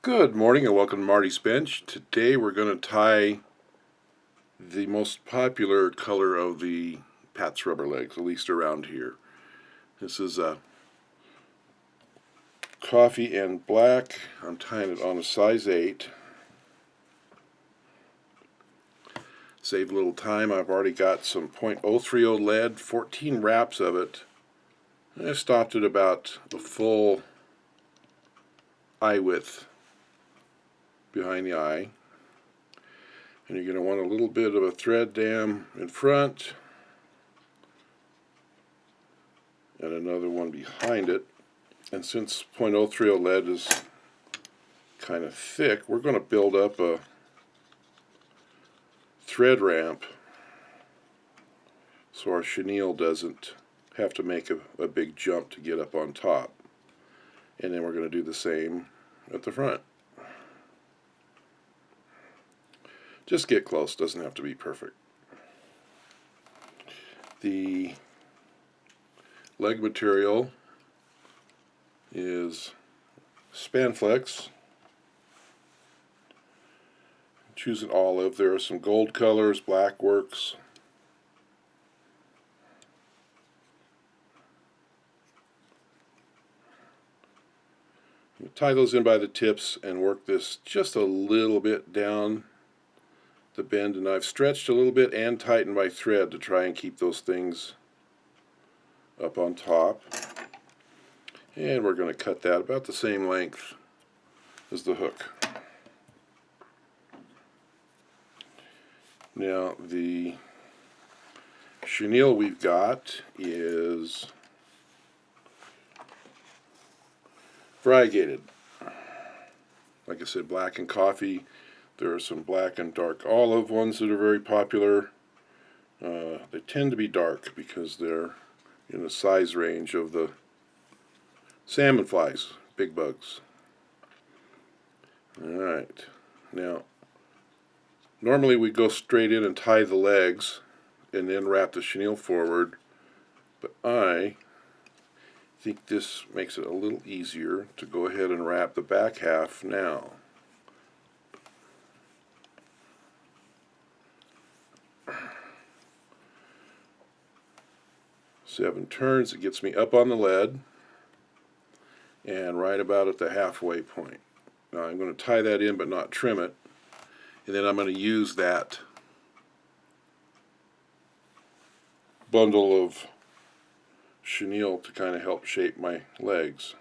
Good morning and welcome to Marty's Bench. Today we're going to tie the most popular color of the Pat's Rubberlegs, at least around here. This is a coffee and black. I'm tying it on a size 8. Save a little time. I've already got some .030 lead, 14 wraps of it. I stopped at about a full eye width behind the eye. And you're going to want a little bit of a thread dam in front and another one behind it. And since .030 lead is kind of thick, we're going to build up a thread ramp so our chenille doesn't have to make a big jump to get up on top. And then we're going to do the same at the front. Just get close, doesn't have to be perfect. The leg material is Spanflex. Choose an olive. There are some gold colors, black works. Tie those in by the tips and work this just a little bit down the bend, and I've stretched a little bit and tightened my thread to try and keep those things up on top. And we're going to cut that about the same length as the hook. Now the chenille we've got is Variegated. Like I said, black and coffee. There are some black and dark olive ones that are very popular. They tend to be dark because they're in the size range of the salmonflies, big bugs. Alright, now normally we go straight in and tie the legs and then wrap the chenille forward, but I think this makes it a little easier to go ahead and wrap the back half now. 7 turns, it gets me up on the lead and right about at the halfway point. Now I'm going to tie that in but not trim it, and then I'm going to use that bundle of chenille to kind of help shape my legs.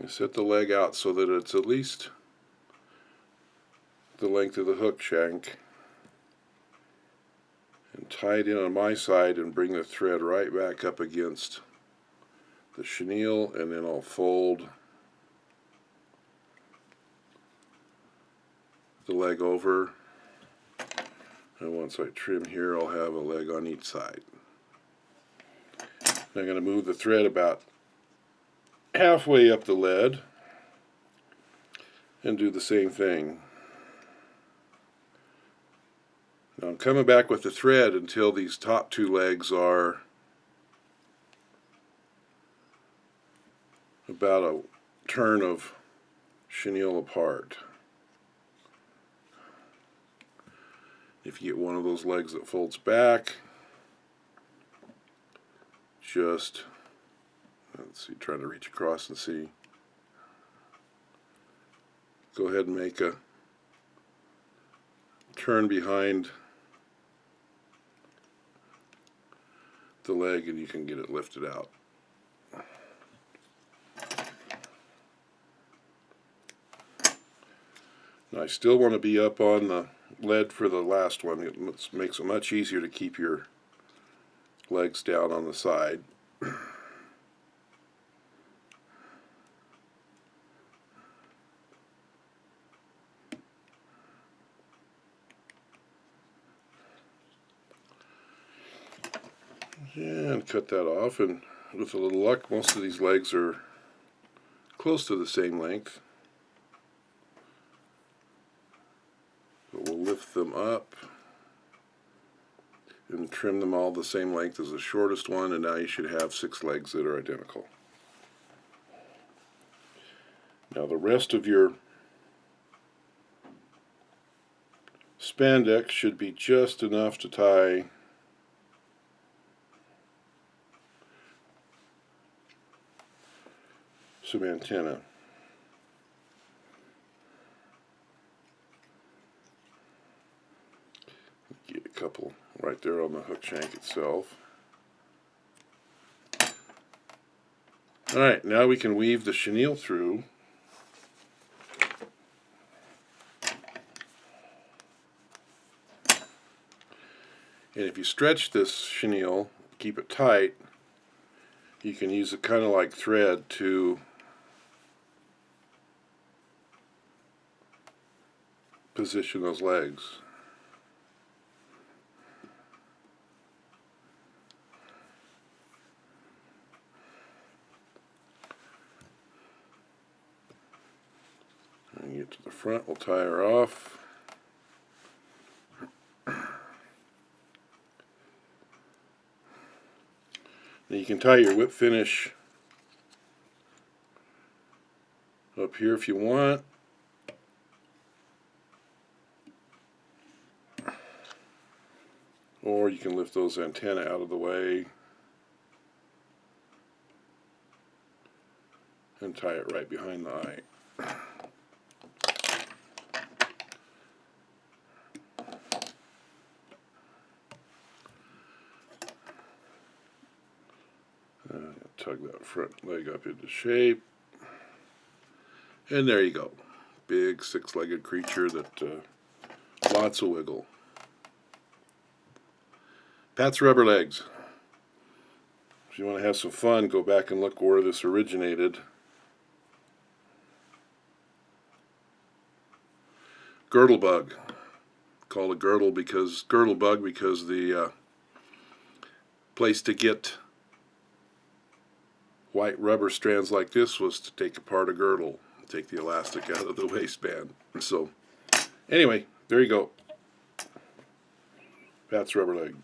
I set the leg out so that it's at least the length of the hook shank, and tie it in on my side and bring the thread right back up against the chenille, and then I'll fold the leg over, and once I trim here I'll have a leg on each side. I'm going to move the thread about halfway up the lead and do the same thing. Now I'm coming back with the thread until these top 2 legs are about a turn of chenille apart. If you get one of those legs that folds back, just, let's see, trying to reach across and see. Go ahead and make a turn behind the leg and you can get it lifted out. Now I still want to be up on the lead for the last one. It makes it much easier to keep your legs down on the side. And cut that off, and with a little luck most of these legs are close to the same length. But we'll lift them up and trim them all the same length as the shortest one, and now you should have 6 legs that are identical. Now the rest of your spandex should be just enough to tie some antenna. Get a couple right there on the hook shank itself. Alright, now we can weave the chenille through. And if you stretch this chenille, keep it tight, you can use it kind of like thread to position those legs. When you get to the front, we'll tie her off. Now you can tie your whip finish up here if you want. Or you can lift those antennae out of the way and tie it right behind the eye. Tug that front leg up into shape, and there you go. Big six-legged creature that lots of wiggle. Pat's Rubberlegs. If you want to have some fun, go back and look where this originated. Girdle Bug. Called a girdle bug because the place to get white rubber strands like this was to take apart a girdle, take the elastic out of the waistband. So anyway, there you go. Pat's Rubberleg.